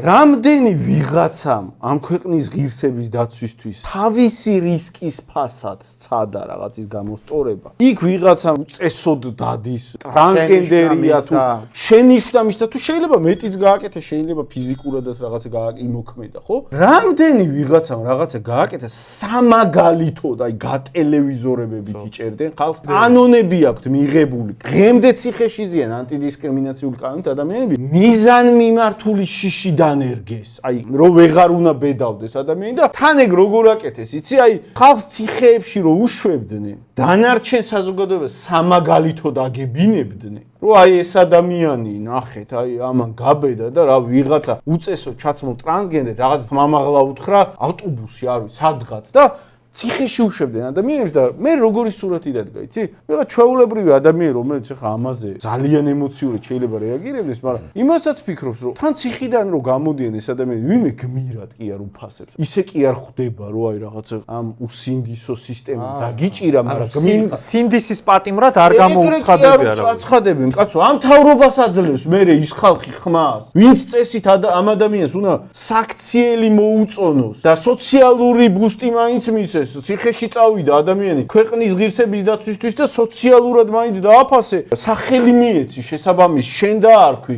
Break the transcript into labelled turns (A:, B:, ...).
A: რამდენი ვიღაცამ ამ ქვეყნის ღირსების დაცვისთვის თავისი რისკის ფასად სცადა რაღაცის გამოსწორება. იქ ვიღაცამ წესოდ დადის, ტრანსგენდერია თუ შენიშვნამის და თუ შეიძლება მეტიც გააკეთა, შეიძლება ფიზიკურადაც რაღაცა იმოქმედა, ხო? რამდენი ვიღაცამ რაღაცა გააკეთა სამაგალითოდ, აი გატელევიზორებებით იჭერდნენ ხალხს. კანონები აქვთ მიღებული. დღემდე ციხეში ზიან ანტიდისკრიმინაციული კანონით ადამიანები მიზანმიმართული შიშიდან ერგეს. აი რო ვეღარ უნდა ბედავდეს ადამიანი და თან ეგ როგორ აკეთეს, იცი? აი ხალხს ციხეებში რო უშვებდნენ, დანარჩენ საზოგადოებას სამაგალითოდ აგებინებდნენ. რო აი ეს ადამიანი ნახეთ, აი ამან გაბედა და რა ვიღაცა უწესო ჩაცმულ ტრანსგენდერ რაღაც მამაღლა უთხრა ავტობუსში არ ვიცი სადღაც და ციხეში უშვებდნენ ადამიანებს და მე როგორი სურათი დადგა, იცი? ვიღა ჩვეულებრივი ადამიანი რომელიც ახლა ამაზე ძალიან ემოციურად შეიძლება რეაგირებდეს, მაგრამ იმასაც ფიქრობს, რომ თან ციხიდან რო გამოდიან ეს ადამიანები, ვინმე გმირად კი არ უფასებს. ისე კი არ ხვდება, რომ აი რაღაცა ამ უსინდისო სისტემა დაგიჭირა, მაგრამ
B: სინდისის პატიმრად არ გამოუცხადებია რა.
A: აცხადებენ, კაცო, ამ თავრობას აძლევს მე ის ხალხი ხმას. ვინც წესით ამ ადამიანს უნდა საქციელი მოუწონოს და სოციალური ბუსტი მაინც მიცეს. ციხეში წავიდა ადამიანი ქვეყნის ღირსების დაცვისთვის და სოციალურად მაინც დააფასე, სახელი მიეცი შესაბამის შენ დაარქვი.